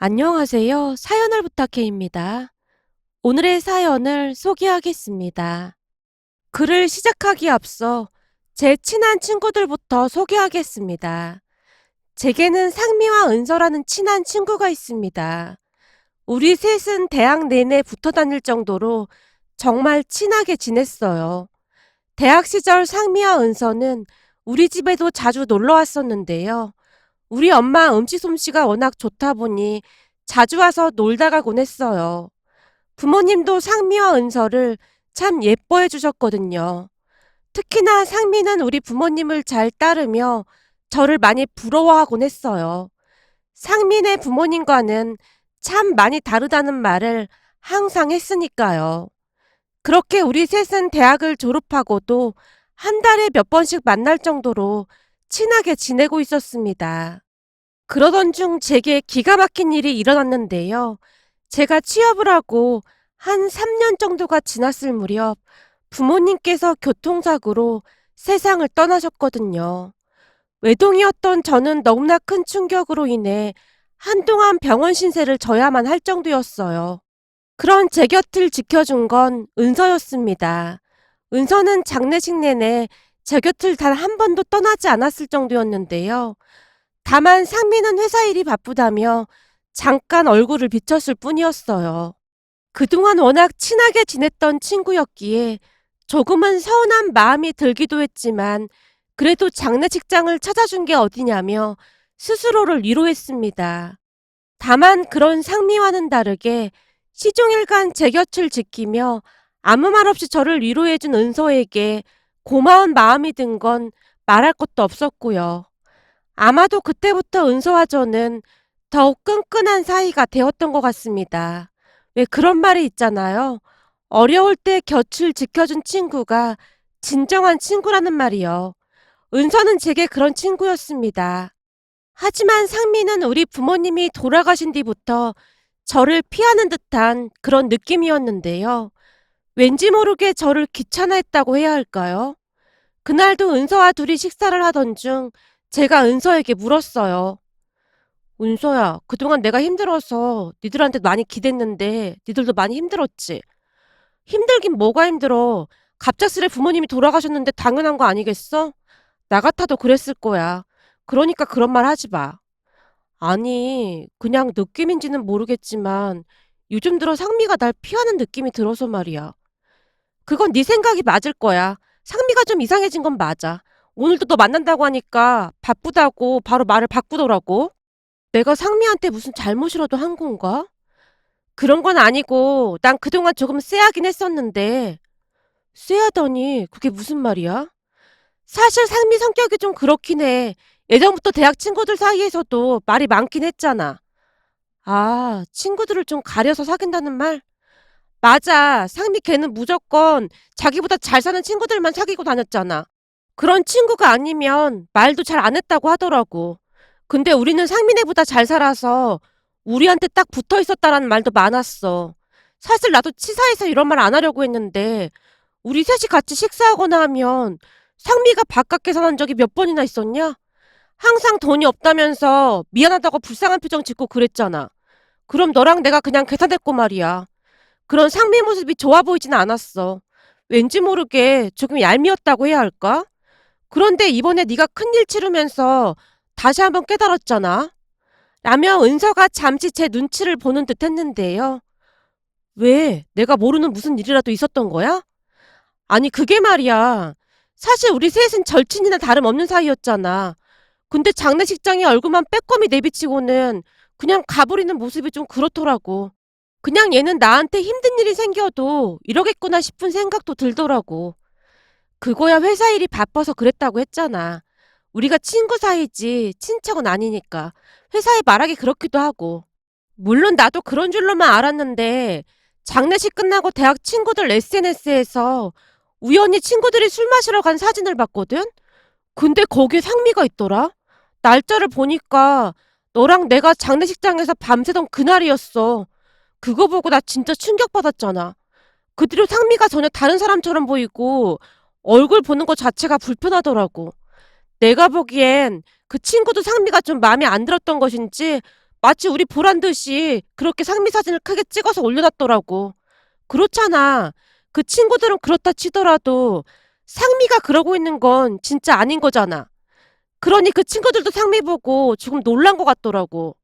안녕하세요. 사연을 부탁해입니다. 오늘의 사연을 소개하겠습니다. 글을 시작하기에 앞서 제 친한 친구들부터 소개하겠습니다. 제게는 상미와 은서라는 친한 친구가 있습니다. 우리 셋은 대학 내내 붙어 다닐 정도로 정말 친하게 지냈어요. 대학 시절 상미와 은서는 우리 집에도 자주 놀러 왔었는데요. 우리 엄마 음식 솜씨가 워낙 좋다 보니 자주 와서 놀다 가곤 했어요. 부모님도 상미와 은서를 참 예뻐해 주셨거든요. 특히나 상미는 우리 부모님을 잘 따르며 저를 많이 부러워하곤 했어요. 상민의 부모님과는 참 많이 다르다는 말을 항상 했으니까요. 그렇게 우리 셋은 대학을 졸업하고도 한 달에 몇 번씩 만날 정도로 친하게 지내고 있었습니다. 그러던 중 제게 기가 막힌 일이 일어났는데요. 제가 취업을 하고 한 3년 정도가 지났을 무렵 부모님께서 교통사고로 세상을 떠나셨거든요. 외동이었던 저는 너무나 큰 충격으로 인해 한동안 병원 신세를 져야만 할 정도였어요. 그런 제 곁을 지켜준 건 은서였습니다. 은서는 장례식 내내 제 곁을 단 한 번도 떠나지 않았을 정도였는데요. 다만 상민은 회사 일이 바쁘다며 잠깐 얼굴을 비쳤을 뿐이었어요. 그동안 워낙 친하게 지냈던 친구였기에 조금은 서운한 마음이 들기도 했지만 그래도 장례식장을 찾아준 게 어디냐며 스스로를 위로했습니다. 다만 그런 상미와는 다르게 시종일관 제 곁을 지키며 아무 말 없이 저를 위로해준 은서에게 고마운 마음이 든 건 말할 것도 없었고요. 아마도 그때부터 은서와 저는 더욱 끈끈한 사이가 되었던 것 같습니다. 왜 그런 말이 있잖아요. 어려울 때 곁을 지켜준 친구가 진정한 친구라는 말이요. 은서는 제게 그런 친구였습니다. 하지만 상미는 우리 부모님이 돌아가신 뒤부터 저를 피하는 듯한 그런 느낌이었는데요. 왠지 모르게 저를 귀찮아했다고 해야 할까요? 그날도 은서와 둘이 식사를 하던 중 제가 은서에게 물었어요. 은서야, 그동안 내가 힘들어서 니들한테 많이 기댔는데 니들도 많이 힘들었지? 힘들긴 뭐가 힘들어. 갑작스레 부모님이 돌아가셨는데 당연한 거 아니겠어? 나 같아도 그랬을 거야. 그러니까 그런 말 하지 마. 아니, 그냥 느낌인지는 모르겠지만 요즘 들어 상미가 날 피하는 느낌이 들어서 말이야. 그건 네 생각이 맞을 거야. 상미가 좀 이상해진 건 맞아. 오늘도 너 만난다고 하니까 바쁘다고 바로 말을 바꾸더라고. 내가 상미한테 무슨 잘못이라도 한 건가? 그런 건 아니고 난 그동안 조금 쎄하긴 했었는데 쎄하다니 그게 무슨 말이야? 사실 상미 성격이 좀 그렇긴 해. 예전부터 대학 친구들 사이에서도 말이 많긴 했잖아. 아, 친구들을 좀 가려서 사귄다는 말? 맞아. 상미 걔는 무조건 자기보다 잘 사는 친구들만 사귀고 다녔잖아. 그런 친구가 아니면 말도 잘 안 했다고 하더라고. 근데 우리는 상민애보다 잘 살아서 우리한테 딱 붙어 있었다라는 말도 많았어. 사실 나도 치사해서 이런 말 안 하려고 했는데 우리 셋이 같이 식사하거나 하면 상미가 바깥 계산한 적이 몇 번이나 있었냐? 항상 돈이 없다면서 미안하다고 불쌍한 표정 짓고 그랬잖아. 그럼 너랑 내가 그냥 계산했고 말이야. 그런 상미 모습이 좋아 보이진 않았어. 왠지 모르게 조금 얄미웠다고 해야 할까? 그런데 이번에 네가 큰일 치르면서 다시 한번 깨달았잖아. 라며 은서가 잠시 제 눈치를 보는 듯 했는데요. 왜? 내가 모르는 무슨 일이라도 있었던 거야? 아니 그게 말이야. 사실 우리 셋은 절친이나 다름없는 사이였잖아. 근데 장례식장에 얼굴만 빼꼼히 내비치고는 그냥 가버리는 모습이 좀 그렇더라고. 그냥 얘는 나한테 힘든 일이 생겨도 이러겠구나 싶은 생각도 들더라고. 그거야 회사 일이 바빠서 그랬다고 했잖아. 우리가 친구 사이지 친척은 아니니까 회사에 말하기 그렇기도 하고. 물론 나도 그런 줄로만 알았는데 장례식 끝나고 대학 친구들 SNS에서 우연히 친구들이 술 마시러 간 사진을 봤거든? 근데 거기에 상미가 있더라? 날짜를 보니까 너랑 내가 장례식장에서 밤새던 그날이었어. 그거 보고 나 진짜 충격받았잖아. 그 뒤로 상미가 전혀 다른 사람처럼 보이고 얼굴 보는 것 자체가 불편하더라고. 내가 보기엔 그 친구도 상미가 좀 마음에 안 들었던 것인지 마치 우리 보란 듯이 그렇게 상미 사진을 크게 찍어서 올려놨더라고. 그렇잖아. 그 친구들은 그렇다 치더라도 상미가 그러고 있는 건 진짜 아닌 거잖아. 그러니 그 친구들도 상미 보고 조금 놀란 것 같더라고.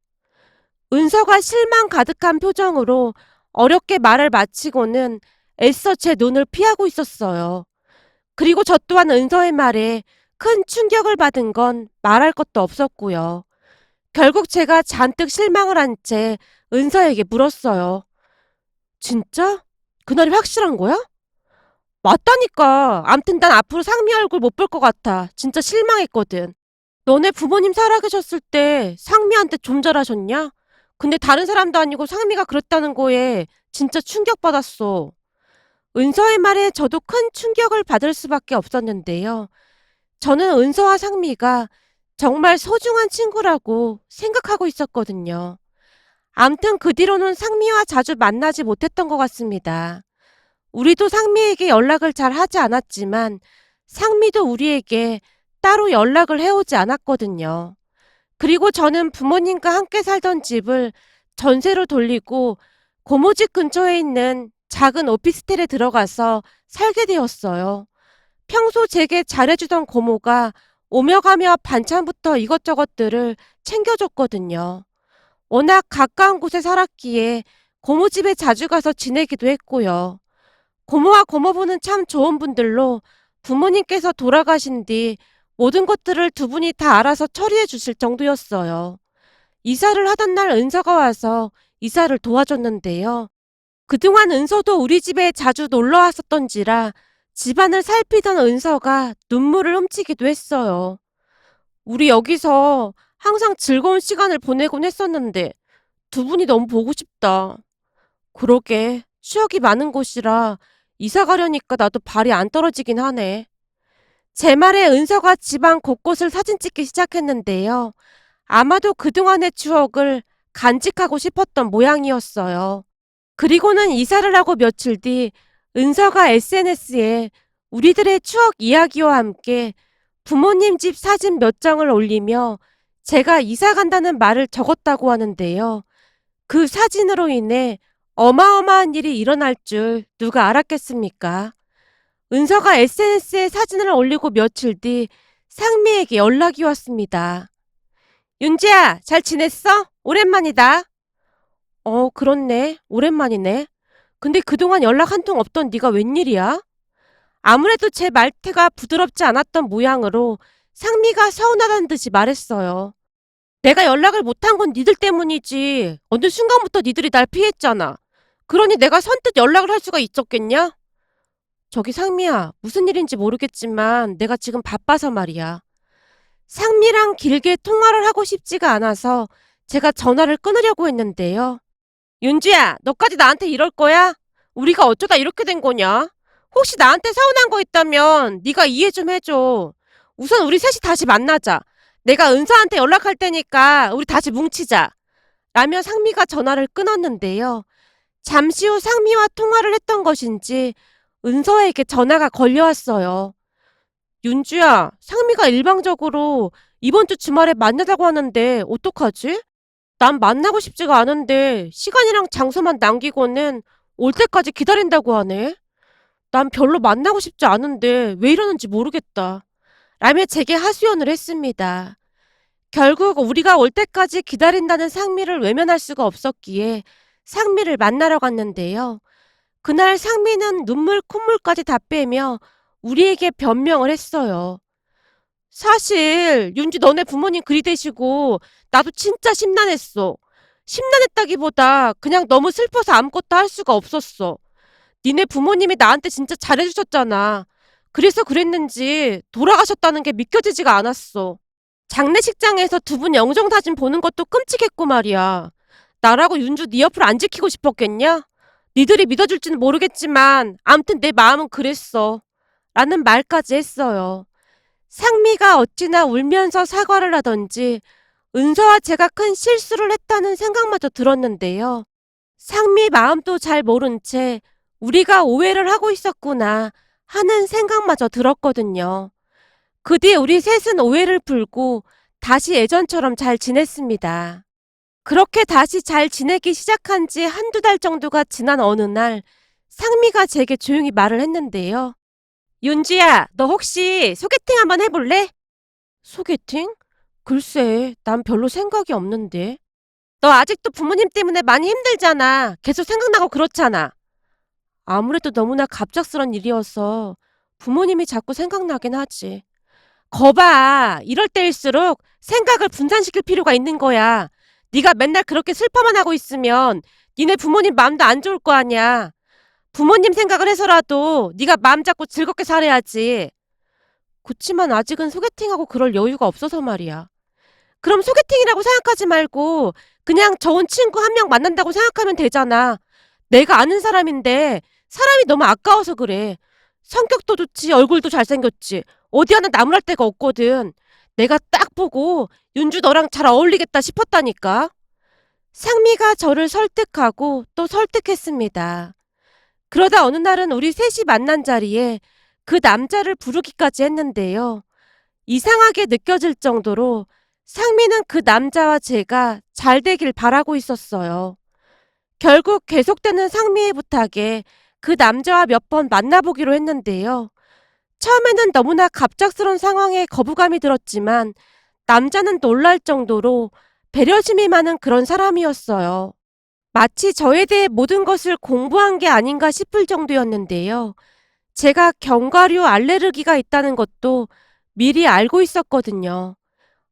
은서가 실망 가득한 표정으로 어렵게 말을 마치고는 애써 제 눈을 피하고 있었어요. 그리고 저 또한 은서의 말에 큰 충격을 받은 건 말할 것도 없었고요. 결국 제가 잔뜩 실망을 한 채 은서에게 물었어요. 진짜? 그날이 확실한 거야? 맞다니까. 암튼 난 앞으로 상미 얼굴 못 볼 것 같아. 진짜 실망했거든. 너네 부모님 살아계셨을 때 상미한테 좀 잘하셨냐? 근데 다른 사람도 아니고 상미가 그랬다는 거에 진짜 충격받았어. 은서의 말에 저도 큰 충격을 받을 수밖에 없었는데요. 저는 은서와 상미가 정말 소중한 친구라고 생각하고 있었거든요. 암튼 그 뒤로는 상미와 자주 만나지 못했던 것 같습니다. 우리도 상미에게 연락을 잘 하지 않았지만 상미도 우리에게 따로 연락을 해오지 않았거든요. 그리고 저는 부모님과 함께 살던 집을 전세로 돌리고 고모집 근처에 있는 작은 오피스텔에 들어가서 살게 되었어요. 평소 제게 잘해주던 고모가 오며 가며 반찬부터 이것저것들을 챙겨줬거든요. 워낙 가까운 곳에 살았기에 고모 집에 자주 가서 지내기도 했고요. 고모와 고모부는 참 좋은 분들로 부모님께서 돌아가신 뒤 모든 것들을 두 분이 다 알아서 처리해 주실 정도였어요. 이사를 하던 날 은서가 와서 이사를 도와줬는데요. 그동안 은서도 우리 집에 자주 놀러 왔었던지라 집안을 살피던 은서가 눈물을 훔치기도 했어요. 우리 여기서 항상 즐거운 시간을 보내곤 했었는데 두 분이 너무 보고 싶다. 그러게 추억이 많은 곳이라 이사 가려니까 나도 발이 안 떨어지긴 하네. 제 말에 은서가 집안 곳곳을 사진 찍기 시작했는데요. 아마도 그동안의 추억을 간직하고 싶었던 모양이었어요. 그리고는 이사를 하고 며칠 뒤 은서가 SNS에 우리들의 추억 이야기와 함께 부모님 집 사진 몇 장을 올리며 제가 이사 간다는 말을 적었다고 하는데요. 그 사진으로 인해 어마어마한 일이 일어날 줄 누가 알았겠습니까? 은서가 SNS에 사진을 올리고 며칠 뒤 상미에게 연락이 왔습니다. 윤지야, 잘 지냈어? 오랜만이다. 그렇네. 오랜만이네. 근데 그동안 연락 한 통 없던 네가 웬일이야? 아무래도 제 말태가 부드럽지 않았던 모양으로 상미가 서운하다는 듯이 말했어요. 내가 연락을 못한 건 니들 때문이지. 어느 순간부터 니들이 날 피했잖아. 그러니 내가 선뜻 연락을 할 수가 있었겠냐? 저기 상미야, 무슨 일인지 모르겠지만 내가 지금 바빠서 말이야. 상미랑 길게 통화를 하고 싶지가 않아서 제가 전화를 끊으려고 했는데요. 윤지야, 너까지 나한테 이럴 거야? 우리가 어쩌다 이렇게 된 거냐? 혹시 나한테 서운한 거 있다면 네가 이해 좀 해줘. 우선 우리 셋이 다시 만나자. 내가 은서한테 연락할 테니까 우리 다시 뭉치자. 라며 상미가 전화를 끊었는데요. 잠시 후 상미와 통화를 했던 것인지 은서에게 전화가 걸려왔어요. 윤주야, 상미가 일방적으로 이번 주 주말에 만나자고 하는데 어떡하지? 난 만나고 싶지가 않은데 시간이랑 장소만 남기고는 올 때까지 기다린다고 하네. 난 별로 만나고 싶지 않은데 왜 이러는지 모르겠다. 라며 제게 하소연을 했습니다. 결국 우리가 올 때까지 기다린다는 상미를 외면할 수가 없었기에 상미를 만나러 갔는데요. 그날 상미는 눈물 콧물까지 다 빼며 우리에게 변명을 했어요. 사실 윤지 너네 부모님 그리 되시고 나도 진짜 심란했어. 심란했다기보다 그냥 너무 슬퍼서 아무것도 할 수가 없었어. 니네 부모님이 나한테 진짜 잘해주셨잖아. 그래서 그랬는지 돌아가셨다는 게 믿겨지지가 않았어. 장례식장에서 두 분 영정사진 보는 것도 끔찍했고 말이야. 나라고 윤주 네 옆을 안 지키고 싶었겠냐? 니들이 믿어줄지는 모르겠지만 암튼 내 마음은 그랬어. 라는 말까지 했어요. 상미가 어찌나 울면서 사과를 하던지 은서와 제가 큰 실수를 했다는 생각마저 들었는데요. 상미 마음도 잘 모른 채 우리가 오해를 하고 있었구나 하는 생각마저 들었거든요. 그 뒤 우리 셋은 오해를 풀고 다시 예전처럼 잘 지냈습니다. 그렇게 다시 잘 지내기 시작한 지 한두 달 정도가 지난 어느 날 상미가 제게 조용히 말을 했는데요. 윤지야, 너 혹시 소개팅 한번 해볼래? 소개팅? 글쎄, 난 별로 생각이 없는데. 너 아직도 부모님 때문에 많이 힘들잖아. 계속 생각나고 그렇잖아. 아무래도 너무나 갑작스런 일이어서 부모님이 자꾸 생각나긴 하지. 거봐, 이럴 때일수록 생각을 분산시킬 필요가 있는 거야. 네가 맨날 그렇게 슬퍼만 하고 있으면 니네 부모님 마음도 안 좋을 거 아니야. 부모님 생각을 해서라도 네가 마음 잡고 즐겁게 살아야지. 그치만 아직은 소개팅하고 그럴 여유가 없어서 말이야. 그럼 소개팅이라고 생각하지 말고 그냥 좋은 친구 한 명 만난다고 생각하면 되잖아. 내가 아는 사람인데 사람이 너무 아까워서 그래. 성격도 좋지, 얼굴도 잘생겼지. 어디 하나 나무랄 데가 없거든. 내가 딱 보고 윤주 너랑 잘 어울리겠다 싶었다니까. 상미가 저를 설득하고 또 설득했습니다. 그러다 어느 날은 우리 셋이 만난 자리에 그 남자를 부르기까지 했는데요. 이상하게 느껴질 정도로 상미는 그 남자와 제가 잘 되길 바라고 있었어요. 결국 계속되는 상미의 부탁에 그 남자와 몇 번 만나보기로 했는데요. 처음에는 너무나 갑작스러운 상황에 거부감이 들었지만 남자는 놀랄 정도로 배려심이 많은 그런 사람이었어요. 마치 저에 대해 모든 것을 공부한 게 아닌가 싶을 정도였는데요. 제가 견과류 알레르기가 있다는 것도 미리 알고 있었거든요.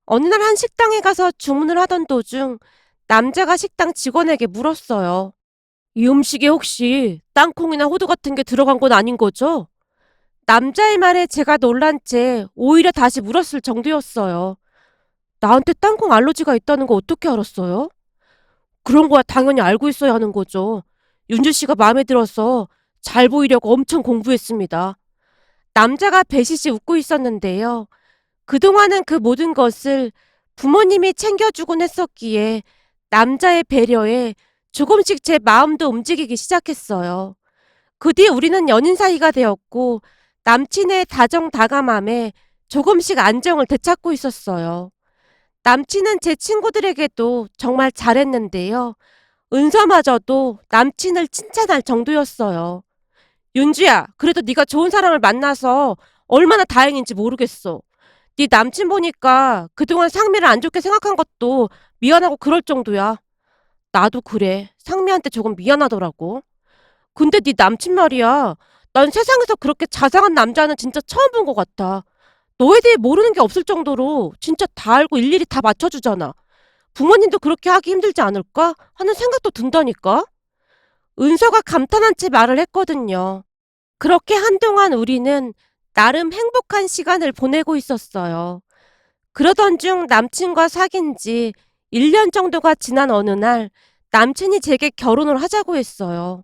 어느 날 한 식당에 가서 주문을 하던 도중 남자가 식당 직원에게 물었어요. 이 음식에 혹시 땅콩이나 호두 같은 게 들어간 건 아닌 거죠? 남자의 말에 제가 놀란 채 오히려 다시 물었을 정도였어요. 나한테 땅콩 알러지가 있다는 거 어떻게 알았어요? 그런 거야 당연히 알고 있어야 하는 거죠. 윤주 씨가 마음에 들어서 잘 보이려고 엄청 공부했습니다. 남자가 배시시 웃고 있었는데요. 그동안은 그 모든 것을 부모님이 챙겨주곤 했었기에 남자의 배려에 조금씩 제 마음도 움직이기 시작했어요. 그 뒤 우리는 연인 사이가 되었고 남친의 다정다감함에 조금씩 안정을 되찾고 있었어요. 남친은 제 친구들에게도 정말 잘했는데요. 은서마저도 남친을 칭찬할 정도였어요. 윤주야, 그래도 네가 좋은 사람을 만나서 얼마나 다행인지 모르겠어. 네 남친 보니까 그동안 상미를 안 좋게 생각한 것도 미안하고 그럴 정도야. 나도 그래. 상미한테 조금 미안하더라고. 근데 네 남친 말이야. 난 세상에서 그렇게 자상한 남자는 진짜 처음 본 것 같아. 너에 대해 모르는 게 없을 정도로 진짜 다 알고 일일이 다 맞춰주잖아. 부모님도 그렇게 하기 힘들지 않을까 하는 생각도 든다니까. 은서가 감탄한 채 말을 했거든요. 그렇게 한동안 우리는 나름 행복한 시간을 보내고 있었어요. 그러던 중 남친과 사귄 지 1년 정도가 지난 어느 날 남친이 제게 결혼을 하자고 했어요.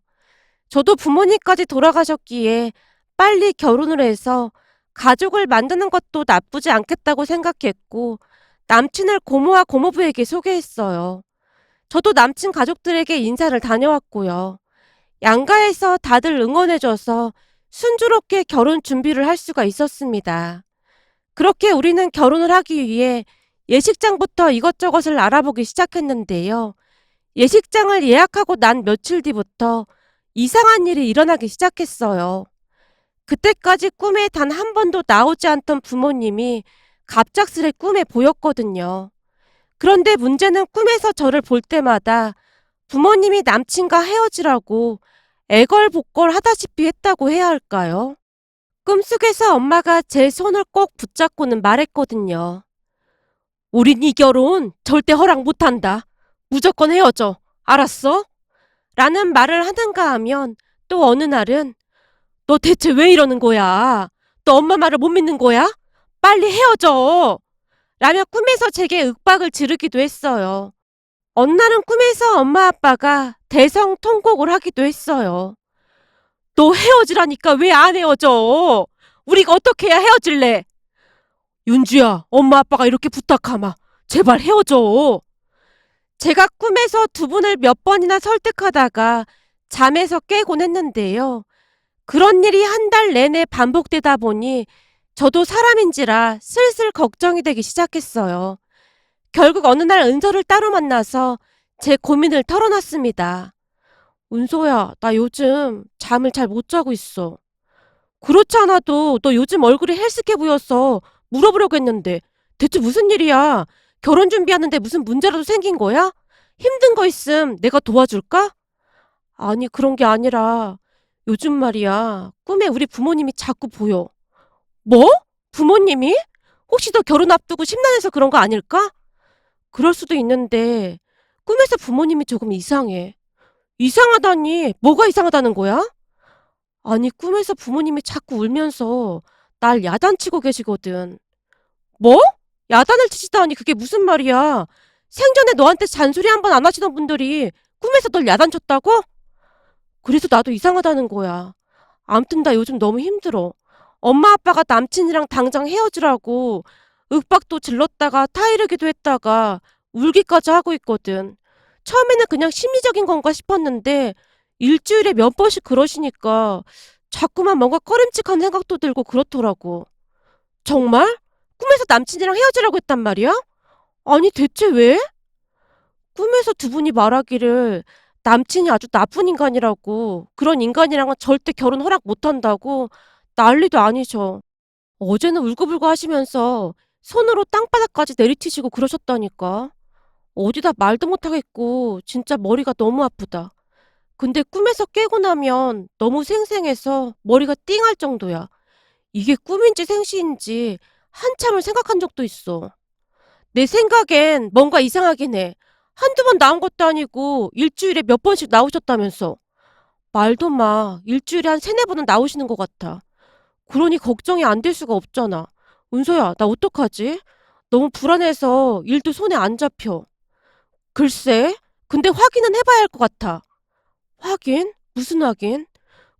저도 부모님까지 돌아가셨기에 빨리 결혼을 해서 가족을 만드는 것도 나쁘지 않겠다고 생각했고 남친을 고모와 고모부에게 소개했어요. 저도 남친 가족들에게 인사를 다녀왔고요. 양가에서 다들 응원해줘서 순조롭게 결혼 준비를 할 수가 있었습니다. 그렇게 우리는 결혼을 하기 위해 예식장부터 이것저것을 알아보기 시작했는데요. 예식장을 예약하고 난 며칠 뒤부터 이상한 일이 일어나기 시작했어요. 그때까지 꿈에 단 한 번도 나오지 않던 부모님이 갑작스레 꿈에 보였거든요. 그런데 문제는 꿈에서 저를 볼 때마다 부모님이 남친과 헤어지라고 애걸복걸 하다시피 했다고 해야 할까요? 꿈속에서 엄마가 제 손을 꼭 붙잡고는 말했거든요. 우린 이 결혼 절대 허락 못한다. 무조건 헤어져. 알았어? 라는 말을 하는가 하면 또 어느 날은 너 대체 왜 이러는 거야? 너 엄마 말을 못 믿는 거야? 빨리 헤어져! 라며 꿈에서 제게 윽박을 지르기도 했어요. 어느 날은 꿈에서 엄마 아빠가 대성통곡을 하기도 했어요. 너 헤어지라니까 왜 안 헤어져? 우리가 어떻게 해야 헤어질래? 윤주야, 엄마 아빠가 이렇게 부탁하마. 제발 헤어져. 제가 꿈에서 두 분을 몇 번이나 설득하다가 잠에서 깨곤 했는데요. 그런 일이 한 달 내내 반복되다 보니 저도 사람인지라 슬슬 걱정이 되기 시작했어요. 결국 어느 날 은서를 따로 만나서 제 고민을 털어놨습니다. 은서야, 나 요즘 잠을 잘 못 자고 있어. 그렇지 않아도 너 요즘 얼굴이 헬스케 보여서 물어보려고 했는데 대체 무슨 일이야? 결혼 준비하는데 무슨 문제라도 생긴 거야? 힘든 거 있음 내가 도와줄까? 아니, 그런 게 아니라 요즘 말이야, 꿈에 우리 부모님이 자꾸 보여. 뭐? 부모님이? 혹시 너 결혼 앞두고 심란해서 그런 거 아닐까? 그럴 수도 있는데 꿈에서 부모님이 조금 이상해. 이상하다니 뭐가 이상하다는 거야? 아니, 꿈에서 부모님이 자꾸 울면서 날 야단치고 계시거든. 뭐? 야단을 치시다니 그게 무슨 말이야? 생전에 너한테 잔소리 한 번 안 하시던 분들이 꿈에서 널 야단쳤다고? 그래서 나도 이상하다는 거야. 암튼 나 요즘 너무 힘들어. 엄마 아빠가 남친이랑 당장 헤어지라고 윽박도 질렀다가 타이르기도 했다가 울기까지 하고 있거든. 처음에는 그냥 심리적인 건가 싶었는데 일주일에 몇 번씩 그러시니까 자꾸만 뭔가 꺼림칙한 생각도 들고 그렇더라고. 정말? 꿈에서 남친이랑 헤어지라고 했단 말이야? 아니, 대체 왜? 꿈에서 두 분이 말하기를 남친이 아주 나쁜 인간이라고, 그런 인간이랑은 절대 결혼 허락 못한다고 난리도 아니셔. 어제는 울고불고 하시면서 손으로 땅바닥까지 내리치시고 그러셨다니까. 어디다 말도 못하겠고 진짜 머리가 너무 아프다. 근데 꿈에서 깨고 나면 너무 생생해서 머리가 띵할 정도야. 이게 꿈인지 생시인지 한참을 생각한 적도 있어. 내 생각엔 뭔가 이상하긴 해. 한두 번 나온 것도 아니고 일주일에 몇 번씩 나오셨다면서. 말도 마. 일주일에 한 세네 번은 나오시는 것 같아. 그러니 걱정이 안 될 수가 없잖아. 은서야, 나 어떡하지? 너무 불안해서 일도 손에 안 잡혀. 글쎄, 근데 확인은 해봐야 할 것 같아. 확인? 무슨 확인?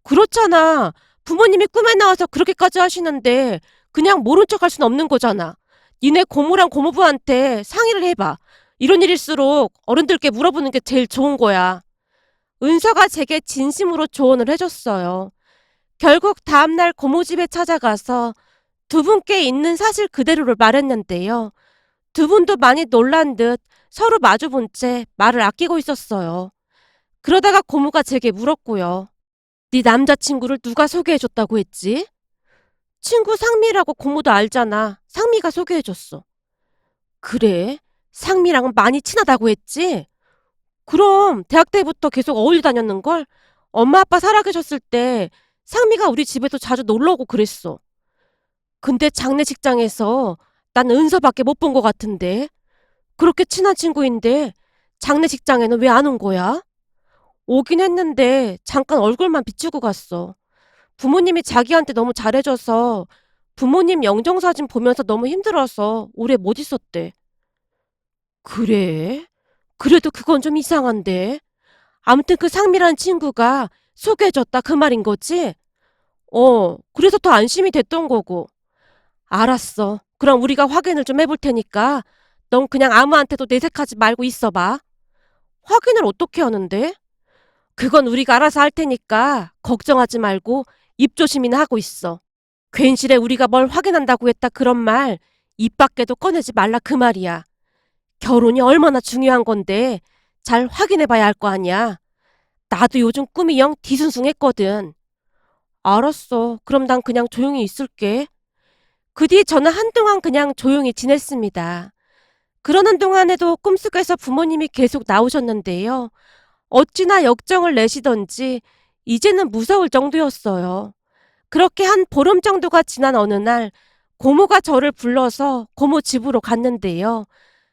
그렇잖아. 부모님이 꿈에 나와서 그렇게까지 하시는데 그냥 모른 척 할 순 없는 거잖아. 니네 고모랑 고모부한테 상의를 해봐. 이런 일일수록 어른들께 물어보는 게 제일 좋은 거야. 은서가 제게 진심으로 조언을 해줬어요. 결국 다음날 고모 집에 찾아가서 두 분께 있는 사실 그대로를 말했는데요. 두 분도 많이 놀란 듯 서로 마주본 채 말을 아끼고 있었어요. 그러다가 고모가 제게 물었고요. 네 남자친구를 누가 소개해줬다고 했지? 친구 상미라고 고모도 알잖아. 상미가 소개해줬어. 그래? 상미랑은 많이 친하다고 했지? 그럼 대학 때부터 계속 어울려 다녔는걸? 엄마 아빠 살아계셨을 때 상미가 우리 집에도 자주 놀러 오고 그랬어. 근데 장례식장에서 난 은서밖에 못 본 것 같은데. 그렇게 친한 친구인데 장례식장에는 왜 안 온 거야? 오긴 했는데 잠깐 얼굴만 비추고 갔어. 부모님이 자기한테 너무 잘해줘서 부모님 영정사진 보면서 너무 힘들어서 오래 못 있었대. 그래? 그래도 그건 좀 이상한데. 아무튼 그 상미란 친구가 소개해줬다 그 말인 거지? 그래서 더 안심이 됐던 거고. 알았어. 그럼 우리가 확인을 좀 해볼 테니까 넌 그냥 아무한테도 내색하지 말고 있어봐. 확인을 어떻게 하는데? 그건 우리가 알아서 할 테니까 걱정하지 말고 입조심이나 하고 있어. 괜시레 우리가 뭘 확인한다고 했다 그런 말 입 밖에도 꺼내지 말라 그 말이야. 결혼이 얼마나 중요한 건데 잘 확인해봐야 할 거 아니야. 나도 요즘 꿈이 영 뒤숭숭했거든. 알았어. 그럼 난 그냥 조용히 있을게. 그 뒤 저는 한동안 그냥 조용히 지냈습니다. 그러는 동안에도 꿈속에서 부모님이 계속 나오셨는데요. 어찌나 역정을 내시던지 이제는 무서울 정도였어요. 그렇게 한 보름 정도가 지난 어느 날 고모가 저를 불러서 고모 집으로 갔는데요.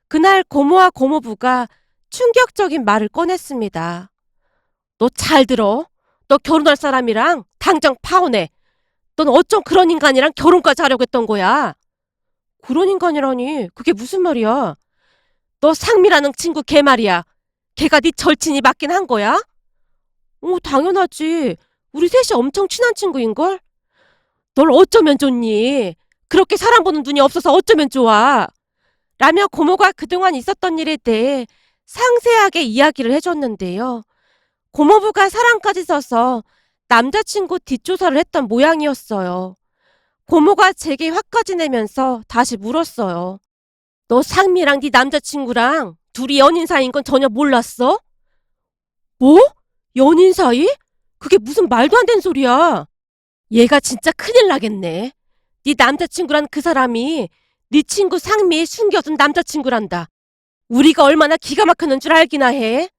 그날 고모와 고모부가 충격적인 말을 꺼냈습니다. 너 잘 들어. 너 결혼할 사람이랑 당장 파혼해. 넌 어쩜 그런 인간이랑 결혼까지 하려고 했던 거야? 그런 인간이라니 그게 무슨 말이야? 너 상미라는 친구 걔 말이야. 걔가 네 절친이 맞긴 한 거야? 당연하지. 우리 셋이 엄청 친한 친구인걸? 널 어쩌면 좋니? 그렇게 사람 보는 눈이 없어서 어쩌면 좋아? 라며 고모가 그동안 있었던 일에 대해 상세하게 이야기를 해줬는데요. 고모부가 사랑까지 써서 남자친구 뒷조사를 했던 모양이었어요. 고모가 제게 화까지 내면서 다시 물었어요. 너 상미랑 네 남자친구랑 둘이 연인 사이인 건 전혀 몰랐어? 뭐? 연인 사이? 그게 무슨 말도 안 되는 소리야. 얘가 진짜 큰일 나겠네. 네 남자친구란 그 사람이 네 친구 상미에 숨겨둔 남자친구란다. 우리가 얼마나 기가 막히는 줄 알기나 해.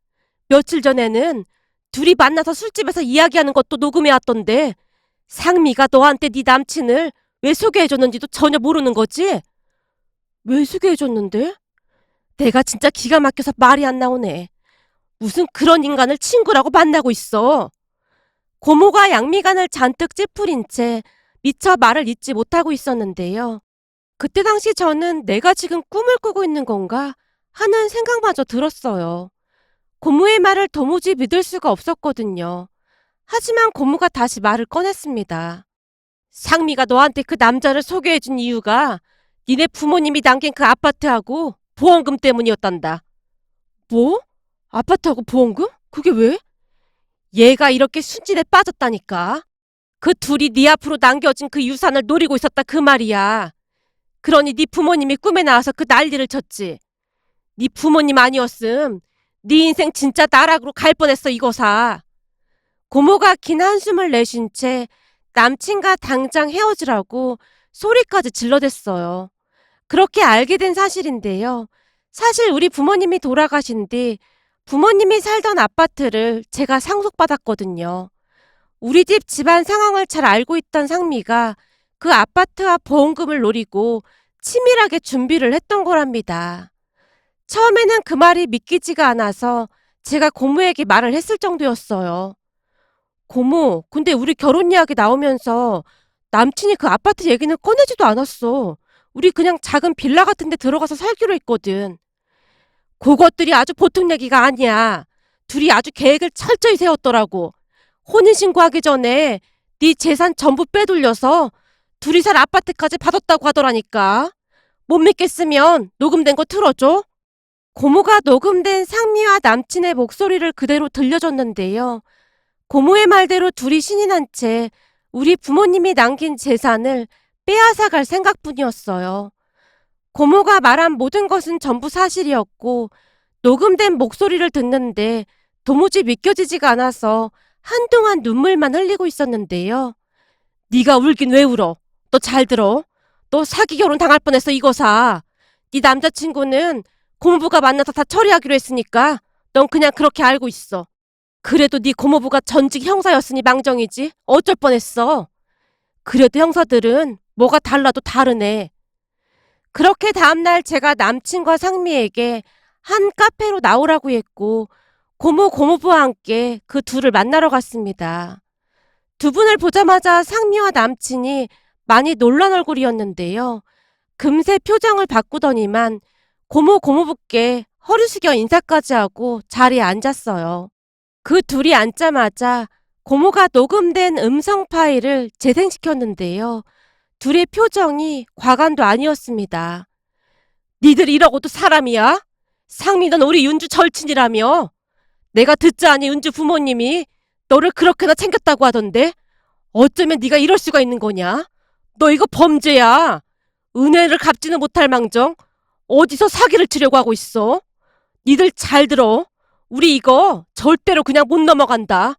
며칠 전에는 둘이 만나서 술집에서 이야기하는 것도 녹음해왔던데 상미가 너한테 네 남친을 왜 소개해줬는지도 전혀 모르는 거지? 왜 소개해줬는데? 내가 진짜 기가 막혀서 말이 안 나오네. 무슨 그런 인간을 친구라고 만나고 있어. 고모가 양미간을 잔뜩 찌푸린 채 미처 말을 잇지 못하고 있었는데요. 그때 당시 저는 내가 지금 꿈을 꾸고 있는 건가 하는 생각마저 들었어요. 고모의 말을 도무지 믿을 수가 없었거든요. 하지만 고모가 다시 말을 꺼냈습니다. 상미가 너한테 그 남자를 소개해준 이유가 니네 부모님이 남긴 그 아파트하고 보험금 때문이었단다. 뭐? 아파트하고 보험금? 그게 왜? 얘가 이렇게 순진에 빠졌다니까. 그 둘이 네 앞으로 남겨진 그 유산을 노리고 있었다 그 말이야. 그러니 네 부모님이 꿈에 나와서 그 난리를 쳤지. 네 부모님 아니었음 네 인생 진짜 나락으로 갈 뻔했어 이거사. 고모가 긴 한숨을 내쉰 채 남친과 당장 헤어지라고 소리까지 질러댔어요. 그렇게 알게 된 사실인데요. 사실 우리 부모님이 돌아가신 뒤 부모님이 살던 아파트를 제가 상속받았거든요. 우리 집 집안 상황을 잘 알고 있던 상미가 그 아파트와 보험금을 노리고 치밀하게 준비를 했던 거랍니다. 처음에는 그 말이 믿기지가 않아서 제가 고모에게 말을 했을 정도였어요. 고모, 근데 우리 결혼 이야기 나오면서 남친이 그 아파트 얘기는 꺼내지도 않았어. 우리 그냥 작은 빌라 같은 데 들어가서 살기로 했거든. 그것들이 아주 보통 얘기가 아니야. 둘이 아주 계획을 철저히 세웠더라고. 혼인신고하기 전에 네 재산 전부 빼돌려서 둘이 살 아파트까지 받았다고 하더라니까. 못 믿겠으면 녹음된 거 틀어줘. 고모가 녹음된 상미와 남친의 목소리를 그대로 들려줬는데요. 고모의 말대로 둘이 신이 난 채 우리 부모님이 남긴 재산을 빼앗아갈 생각뿐이었어요. 고모가 말한 모든 것은 전부 사실이었고 녹음된 목소리를 듣는데 도무지 믿겨지지가 않아서 한동안 눈물만 흘리고 있었는데요. 네가 울긴 왜 울어? 너 잘 들어. 너 사기 결혼 당할 뻔했어 이거사. 네 남자친구는 고모부가 만나서 다 처리하기로 했으니까 넌 그냥 그렇게 알고 있어. 그래도 네 고모부가 전직 형사였으니 망정이지. 어쩔 뻔했어. 그래도 형사들은 뭐가 달라도 다르네. 그렇게 다음날 제가 남친과 상미에게 한 카페로 나오라고 했고 고모부와 함께 그 둘을 만나러 갔습니다. 두 분을 보자마자 상미와 남친이 많이 놀란 얼굴이었는데요. 금세 표정을 바꾸더니만 고모부께 허리 숙여 인사까지 하고 자리에 앉았어요. 그 둘이 앉자마자 고모가 녹음된 음성 파일을 재생시켰는데요. 둘의 표정이 과간도 아니었습니다. 니들 이러고도 사람이야? 상미 넌 우리 윤주 절친이라며? 내가 듣자하니 윤주 부모님이 너를 그렇게나 챙겼다고 하던데 어쩌면 네가 이럴 수가 있는 거냐? 너 이거 범죄야. 은혜를 갚지는 못할 망정 어디서 사기를 치려고 하고 있어? 니들 잘 들어. 우리 이거 절대로 그냥 못 넘어간다.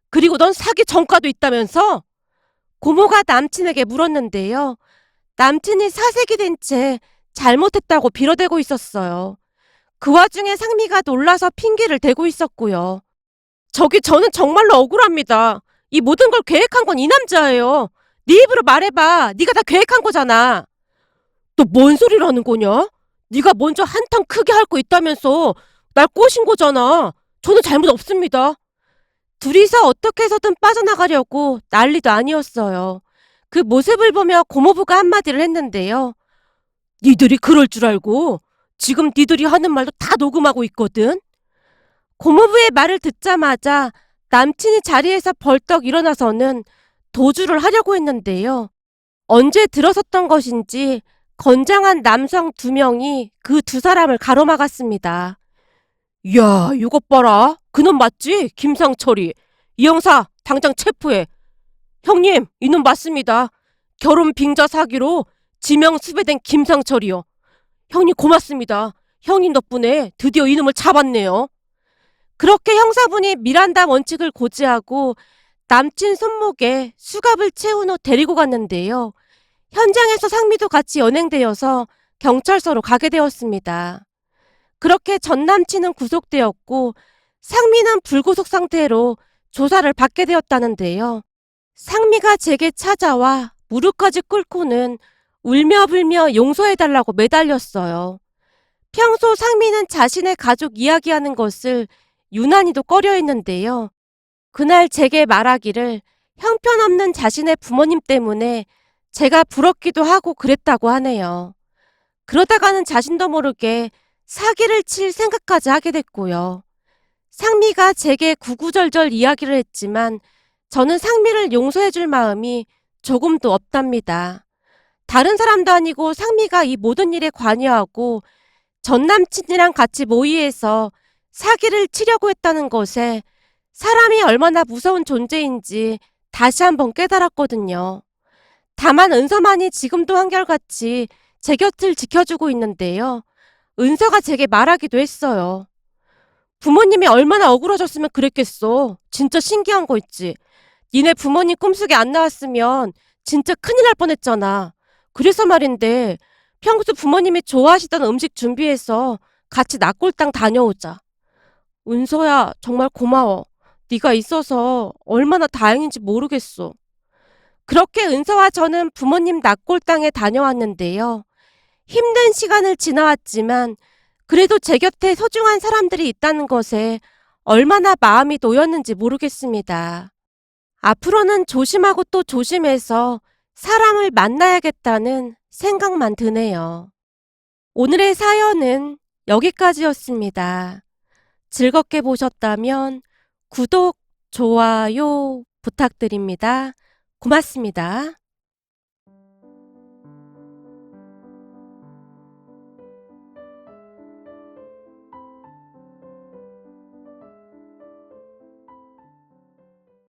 그리고 넌 사기 전과도 있다면서? 고모가 남친에게 물었는데요. 남친이 사색이 된 채 잘못했다고 빌어대고 있었어요. 그 와중에 상미가 놀라서 핑계를 대고 있었고요. 저는 정말로 억울합니다. 이 모든 걸 계획한 건 이 남자예요. 네 입으로 말해봐. 네가 다 계획한 거잖아. 너 뭔 소리를 하는 거냐? 네가 먼저 한탕 크게 할 거 있다면서 날 꼬신 거잖아. 저는 잘못 없습니다. 둘이서 어떻게 해서든 빠져나가려고 난리도 아니었어요. 그 모습을 보며 고모부가 한마디를 했는데요. 니들이 그럴 줄 알고 지금 니들이 하는 말도 다 녹음하고 있거든. 고모부의 말을 듣자마자 남친이 자리에서 벌떡 일어나서는 도주를 하려고 했는데요. 언제 들어섰던 것인지 건장한 남성 2명이 그 두 사람을 가로막았습니다. 야, 이것 봐라. 그놈 맞지? 김상철이. 이 형사 당장 체포해. 형님, 이놈 맞습니다. 결혼 빙자 사기로 지명 수배된 김상철이요. 형님 고맙습니다. 형님 덕분에 드디어 이놈을 잡았네요. 그렇게 형사분이 미란다 원칙을 고지하고 남친 손목에 수갑을 채운 후 데리고 갔는데요. 현장에서 상미도 같이 연행되어서 경찰서로 가게 되었습니다. 그렇게 전 남친은 구속되었고 상미는 불구속 상태로 조사를 받게 되었다는데요. 상미가 제게 찾아와 무릎까지 꿇고는 울며불며 용서해달라고 매달렸어요. 평소 상미는 자신의 가족 이야기하는 것을 유난히도 꺼려했는데요. 그날 제게 말하기를 형편없는 자신의 부모님 때문에 제가 부럽기도 하고 그랬다고 하네요. 그러다가는 자신도 모르게 사기를 칠 생각까지 하게 됐고요. 상미가 제게 구구절절 이야기를 했지만 저는 상미를 용서해줄 마음이 조금도 없답니다. 다른 사람도 아니고 상미가 이 모든 일에 관여하고 전 남친이랑 같이 모의해서 사기를 치려고 했다는 것에 사람이 얼마나 무서운 존재인지 다시 한번 깨달았거든요. 다만 은서만이 지금도 한결같이 제 곁을 지켜주고 있는데요. 은서가 제게 말하기도 했어요. 부모님이 얼마나 억울하셨으면 그랬겠어. 진짜 신기한 거 있지. 니네 부모님 꿈속에 안 나왔으면 진짜 큰일 날 뻔했잖아. 그래서 말인데 평소 부모님이 좋아하시던 음식 준비해서 같이 낙골당 다녀오자. 은서야, 정말 고마워. 네가 있어서 얼마나 다행인지 모르겠어. 그렇게 은서와 저는 부모님 낙골당에 다녀왔는데요. 힘든 시간을 지나왔지만 그래도 제 곁에 소중한 사람들이 있다는 것에 얼마나 마음이 놓였는지 모르겠습니다. 앞으로는 조심하고 또 조심해서 사람을 만나야겠다는 생각만 드네요. 오늘의 사연은 여기까지였습니다. 즐겁게 보셨다면 구독, 좋아요 부탁드립니다. 고맙습니다.